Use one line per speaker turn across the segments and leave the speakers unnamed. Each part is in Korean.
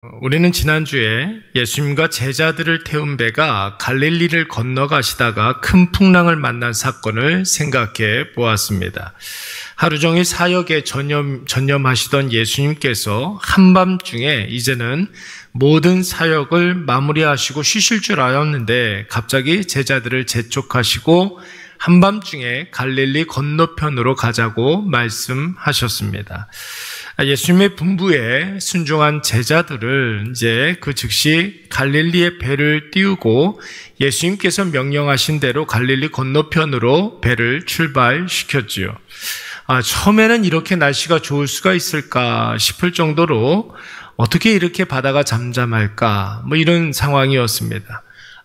우리는 지난주에 예수님과 제자들을 태운 배가 갈릴리를 건너가시다가 큰 풍랑을 만난 사건을 생각해 보았습니다. 하루 종일 사역에 전념하시던 예수님께서 한밤중에 이제는 모든 사역을 마무리하시고 쉬실 줄 알았는데 갑자기 제자들을 재촉하시고 한밤중에 갈릴리 건너편으로 가자고 말씀하셨습니다. 예수님의 분부에 순종한 제자들을 이제 그 즉시 갈릴리의 배를 띄우고 예수님께서 명령하신 대로 갈릴리 건너편으로 배를 출발시켰지요. 처음에는 이렇게 날씨가 좋을 수가 있을까 싶을 정도로 어떻게 이렇게 바다가 잠잠할까 이런 상황이었습니다.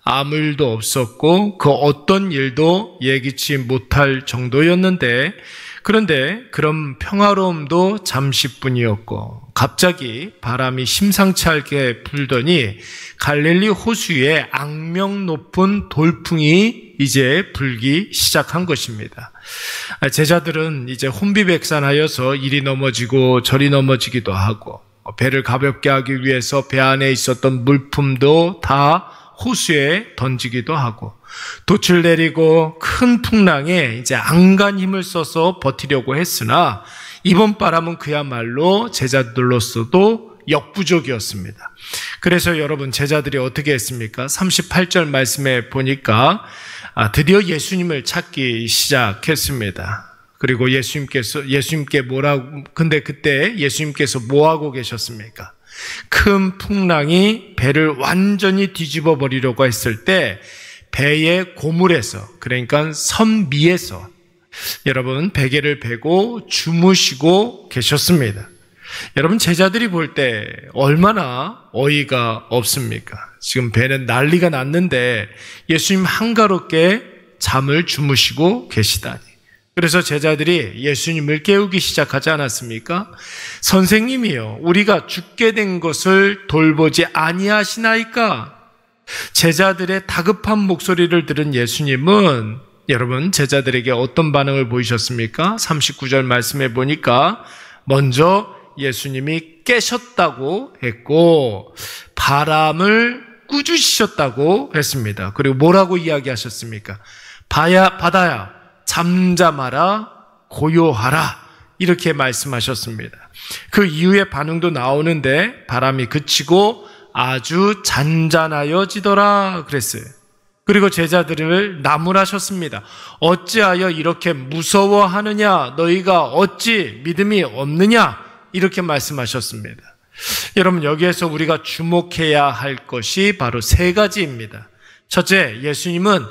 아무 일도 없었고 그 어떤 일도 예기치 못할 정도였는데 그런데 그런 평화로움도 잠시뿐이었고 갑자기 바람이 심상치 않게 불더니 갈릴리 호수에 악명 높은 돌풍이 이제 불기 시작한 것입니다. 제자들은 이제 혼비백산하여서 이리 넘어지고 저리 넘어지기도 하고 배를 가볍게 하기 위해서 배 안에 있었던 물품도 다 호수에 던지기도 하고 돛을 내리고 큰 풍랑에 이제 안간 힘을 써서 버티려고 했으나 이번 바람은 그야말로 제자들로서도 역부족이었습니다. 그래서 여러분 제자들이 어떻게 했습니까? 38절 말씀에 보니까 드디어 예수님을 찾기 시작했습니다. 그리고 근데 그때 예수님께서 뭐 하고 계셨습니까? 큰 풍랑이 배를 완전히 뒤집어 버리려고 했을 때 배의 고물에서, 그러니까 선미에서 여러분 베개를 베고 주무시고 계셨습니다. 여러분 제자들이 볼 때 얼마나 어이가 없습니까? 지금 배는 난리가 났는데 예수님 한가롭게 잠을 주무시고 계시다니. 그래서 제자들이 예수님을 깨우기 시작하지 않았습니까? 선생님이요, 우리가 죽게 된 것을 돌보지 아니하시나이까? 제자들의 다급한 목소리를 들은 예수님은 여러분 제자들에게 어떤 반응을 보이셨습니까? 39절 말씀에 보니까 먼저 예수님이 깨셨다고 했고 바람을 꾸짖으셨다고 했습니다. 그리고 뭐라고 이야기하셨습니까? 바다야 잠잠하라, 고요하라, 이렇게 말씀하셨습니다. 그 이후에 반응도 나오는데 바람이 그치고 아주 잔잔하여지더라 그랬어요. 그리고 제자들을 나무라셨습니다. 어찌하여 이렇게 무서워하느냐? 너희가 어찌 믿음이 없느냐? 이렇게 말씀하셨습니다. 여러분 여기에서 우리가 주목해야 할 것이 바로 세 가지입니다. 첫째, 예수님은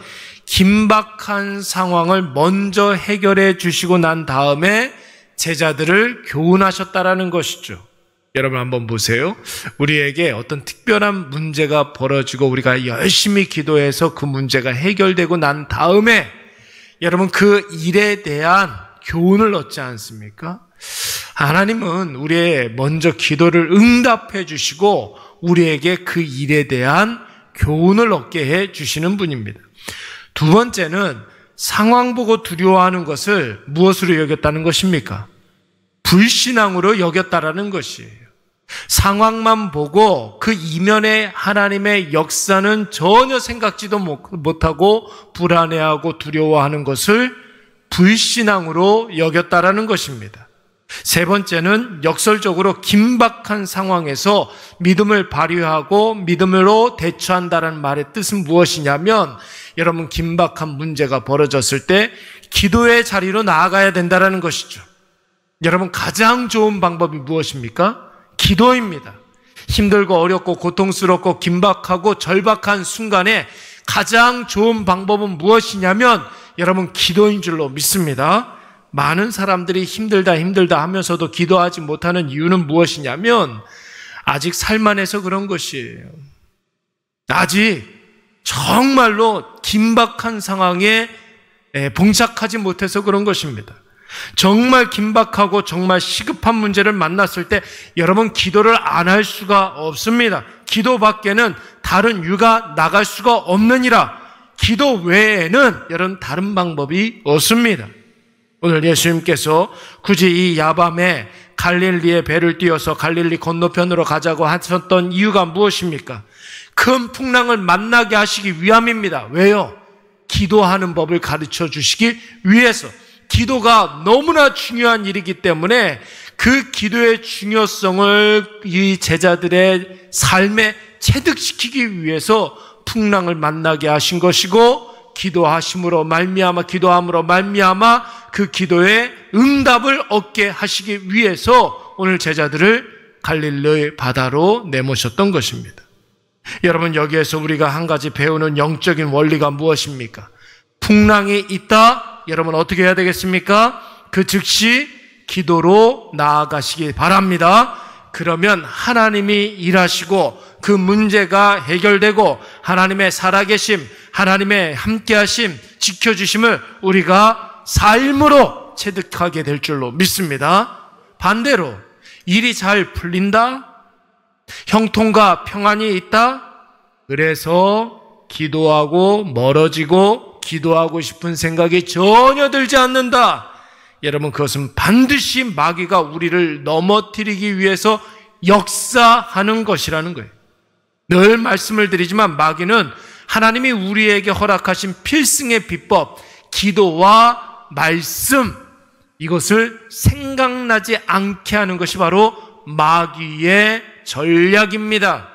긴박한 상황을 먼저 해결해 주시고 난 다음에 제자들을 교훈하셨다라는 것이죠. 여러분 한번 보세요. 우리에게 어떤 특별한 문제가 벌어지고 우리가 열심히 기도해서 그 문제가 해결되고 난 다음에 여러분 그 일에 대한 교훈을 얻지 않습니까? 하나님은 우리의 먼저 기도를 응답해 주시고 우리에게 그 일에 대한 교훈을 얻게 해 주시는 분입니다. 두 번째는 상황 보고 두려워하는 것을 무엇으로 여겼다는 것입니까? 불신앙으로 여겼다라는 것이에요. 상황만 보고 그 이면에 하나님의 역사는 전혀 생각지도 못하고 불안해하고 두려워하는 것을 불신앙으로 여겼다라는 것입니다. 세 번째는 역설적으로 긴박한 상황에서 믿음을 발휘하고 믿음으로 대처한다는 말의 뜻은 무엇이냐면 여러분 긴박한 문제가 벌어졌을 때 기도의 자리로 나아가야 된다는 것이죠. 여러분 가장 좋은 방법이 무엇입니까? 기도입니다. 힘들고 어렵고 고통스럽고 긴박하고 절박한 순간에 가장 좋은 방법은 무엇이냐면 여러분 기도인 줄로 믿습니다. 많은 사람들이 힘들다 하면서도 기도하지 못하는 이유는 무엇이냐면 아직 살만해서 그런 것이에요. 아직 정말로 긴박한 상황에 봉착하지 못해서 그런 것입니다. 정말 긴박하고 정말 시급한 문제를 만났을 때 여러분 기도를 안 할 수가 없습니다. 기도 밖에는 다른 유가 나갈 수가 없느니라. 기도 외에는 여러분 다른 방법이 없습니다. 오늘 예수님께서 굳이 이 야밤에 갈릴리에 배를 띄워서 갈릴리 건너편으로 가자고 하셨던 이유가 무엇입니까? 큰 풍랑을 만나게 하시기 위함입니다. 왜요? 기도하는 법을 가르쳐 주시기 위해서. 기도가 너무나 중요한 일이기 때문에 그 기도의 중요성을 이 제자들의 삶에 체득시키기 위해서 풍랑을 만나게 하신 것이고, 기도함으로 말미암아 그 기도의 응답을 얻게 하시기 위해서 오늘 제자들을 갈릴리 바다로 내모셨던 것입니다. 여러분, 여기에서 우리가 한 가지 배우는 영적인 원리가 무엇입니까? 풍랑이 있다. 여러분 어떻게 해야 되겠습니까? 그 즉시 기도로 나아가시기 바랍니다. 그러면 하나님이 일하시고 그 문제가 해결되고 하나님의 살아계심, 하나님의 함께하심, 지켜주심을 우리가 삶으로 체득하게 될 줄로 믿습니다. 반대로 일이 잘 풀린다, 형통과 평안이 있다, 그래서 기도하고 멀어지고 기도하고 싶은 생각이 전혀 들지 않는다. 여러분, 그것은 반드시 마귀가 우리를 넘어뜨리기 위해서 역사하는 것이라는 거예요. 늘 말씀을 드리지만 마귀는 하나님이 우리에게 허락하신 필승의 비법, 기도와 말씀, 이것을 생각나지 않게 하는 것이 바로 마귀의 전략입니다.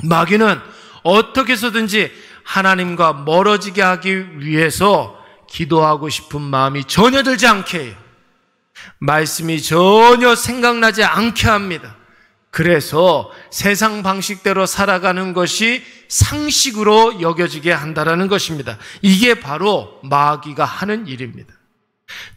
마귀는 어떻게 해서든지 하나님과 멀어지게 하기 위해서 기도하고 싶은 마음이 전혀 들지 않게 해요. 말씀이 전혀 생각나지 않게 합니다. 그래서 세상 방식대로 살아가는 것이 상식으로 여겨지게 한다는 것입니다. 이게 바로 마귀가 하는 일입니다.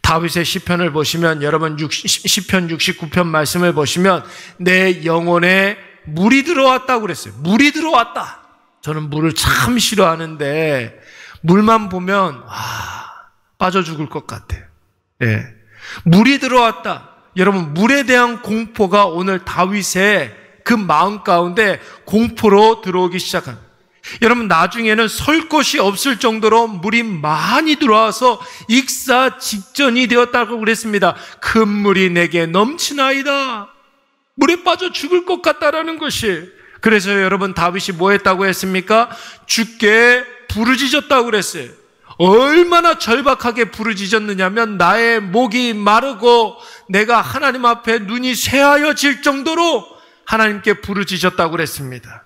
다윗의 시편을 보시면, 여러분 시편 69편 말씀을 보시면 내 영혼에 물이 들어왔다고 그랬어요. 물이 들어왔다. 저는 물을 참 싫어하는데 물만 보면 빠져 죽을 것 같아요. 예. 물이 들어왔다. 여러분, 물에 대한 공포가 오늘 다윗의 그 마음 가운데 공포로 들어오기 시작합니다. 여러분, 나중에는 설 곳이 없을 정도로 물이 많이 들어와서 익사 직전이 되었다고 그랬습니다. 큰 물이 내게 넘치나이다. 물에 빠져 죽을 것 같다라는 것이. 그래서 여러분, 다윗이 뭐 했다고 했습니까? 주께 부르짖었다고 그랬어요. 얼마나 절박하게 부르짖었느냐면 나의 목이 마르고 내가 하나님 앞에 눈이 쇠하여질 정도로 하나님께 부르짖었다고 그랬습니다.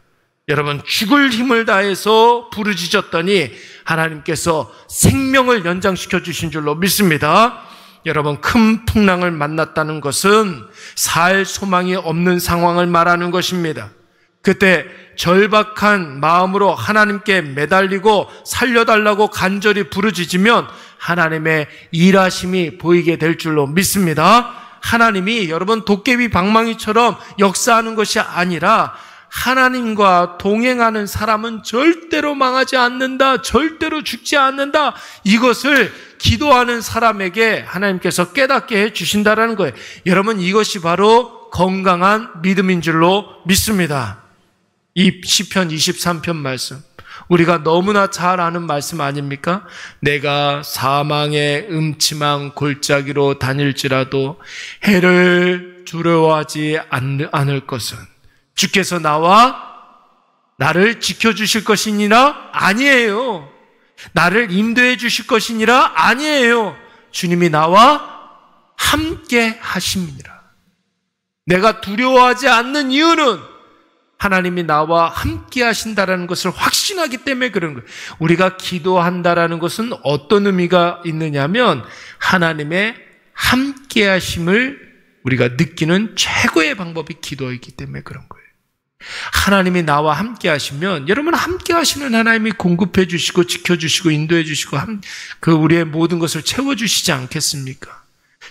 여러분, 죽을 힘을 다해서 부르짖었더니 하나님께서 생명을 연장시켜 주신 줄로 믿습니다. 여러분, 큰 풍랑을 만났다는 것은 살 소망이 없는 상황을 말하는 것입니다. 그때 절박한 마음으로 하나님께 매달리고 살려달라고 간절히 부르짖으면 하나님의 일하심이 보이게 될 줄로 믿습니다. 하나님이 여러분 도깨비 방망이처럼 역사하는 것이 아니라 하나님과 동행하는 사람은 절대로 망하지 않는다, 절대로 죽지 않는다, 이것을 기도하는 사람에게 하나님께서 깨닫게 해주신다는 거예요. 여러분, 이것이 바로 건강한 믿음인 줄로 믿습니다. 이 시편 23편 말씀, 우리가 너무나 잘 아는 말씀 아닙니까? 내가 사망의 음침한 골짜기로 다닐지라도 해를 두려워하지 않을 것은, 주께서 나를 지켜주실 것이니라? 아니에요. 나를 인도해 주실 것이니라? 아니에요. 주님이 나와 함께 하심이니라. 내가 두려워하지 않는 이유는 하나님이 나와 함께 하신다라는 것을 확신하기 때문에 그런 거예요. 우리가 기도한다라는 것은 어떤 의미가 있느냐면 하나님의 함께 하심을 우리가 느끼는 최고의 방법이 기도이기 때문에 그런 거예요. 하나님이 나와 함께 하시면, 여러분, 함께 하시는 하나님이 공급해 주시고 지켜주시고 인도해 주시고 우리의 모든 것을 채워주시지 않겠습니까?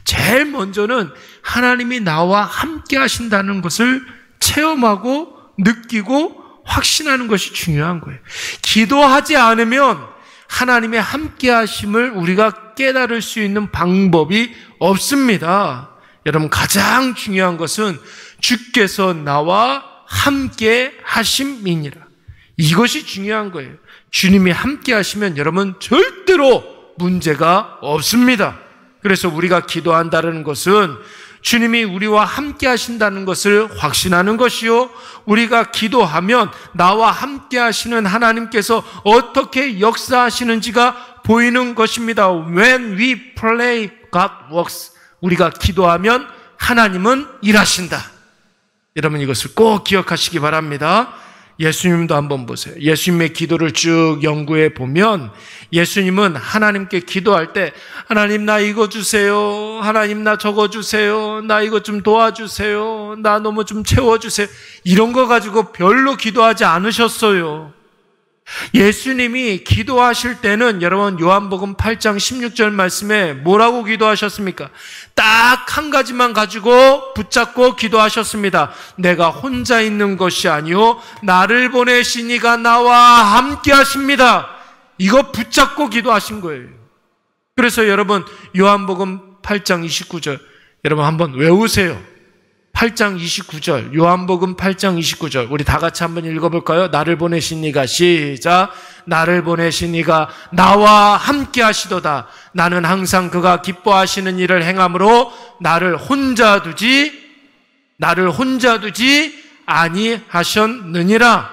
제일 먼저는 하나님이 나와 함께 하신다는 것을 체험하고 느끼고 확신하는 것이 중요한 거예요. 기도하지 않으면 하나님의 함께 하심을 우리가 깨달을 수 있는 방법이 없습니다. 여러분, 가장 중요한 것은 주께서 나와 함께 하심이니라. 이것이 중요한 거예요. 주님이 함께 하시면 여러분 절대로 문제가 없습니다. 그래서 우리가 기도한다는 것은 주님이 우리와 함께 하신다는 것을 확신하는 것이요, 우리가 기도하면 나와 함께 하시는 하나님께서 어떻게 역사하시는지가 보이는 것입니다. When we pray, God works. 우리가 기도하면 하나님은 일하신다. 여러분, 이것을 꼭 기억하시기 바랍니다. 예수님도 한번 보세요. 예수님의 기도를 쭉 연구해 보면 예수님은 하나님께 기도할 때 하나님 나 이거 주세요, 하나님 나 저거 주세요, 나 이거 좀 도와주세요, 나 너무 좀 채워주세요, 이런 거 가지고 별로 기도하지 않으셨어요. 예수님이 기도하실 때는 여러분 요한복음 8장 16절 말씀에 뭐라고 기도하셨습니까? 딱 한 가지만 가지고 붙잡고 기도하셨습니다. 내가 혼자 있는 것이 아니요 나를 보내신 이가 나와 함께 하십니다. 이거 붙잡고 기도하신 거예요. 그래서 여러분 요한복음 8장 29절 여러분 한번 외우세요. 8장 29절, 요한복음 8장 29절, 우리 다 같이 한번 읽어볼까요? 나를 보내신 이가, 시작. 나를 보내신 이가 나와 함께 하시도다. 나는 항상 그가 기뻐하시는 일을 행함으로 나를 혼자 두지 아니하셨느니라.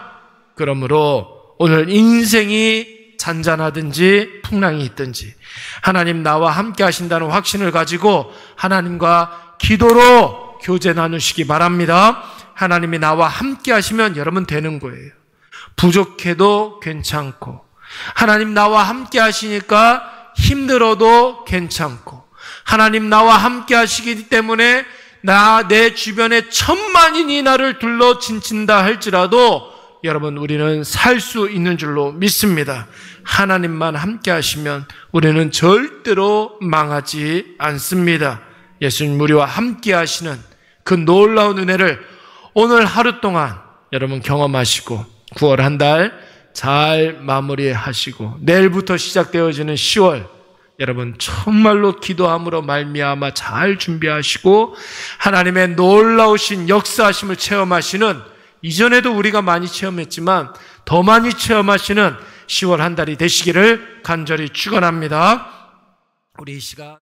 그러므로 오늘 인생이 잔잔하든지 풍랑이 있든지 하나님 나와 함께 하신다는 확신을 가지고 하나님과 기도로 교제 나누시기 바랍니다. 하나님이 나와 함께 하시면 여러분 되는 거예요. 부족해도 괜찮고, 하나님 나와 함께 하시니까 힘들어도 괜찮고, 하나님 나와 함께 하시기 때문에 내 주변에 천만인이 나를 둘러 진친다 할지라도 여러분 우리는 살 수 있는 줄로 믿습니다. 하나님만 함께 하시면 우리는 절대로 망하지 않습니다. 예수님 우리와 함께 하시는 그 놀라운 은혜를 오늘 하루 동안 여러분 경험하시고 9월 한 달 잘 마무리하시고 내일부터 시작되어지는 10월 여러분 정말로 기도함으로 말미암아 잘 준비하시고 하나님의 놀라우신 역사하심을 체험하시는, 이전에도 우리가 많이 체험했지만 더 많이 체험하시는 10월 한 달이 되시기를 간절히 축원합니다. 우리 이 시간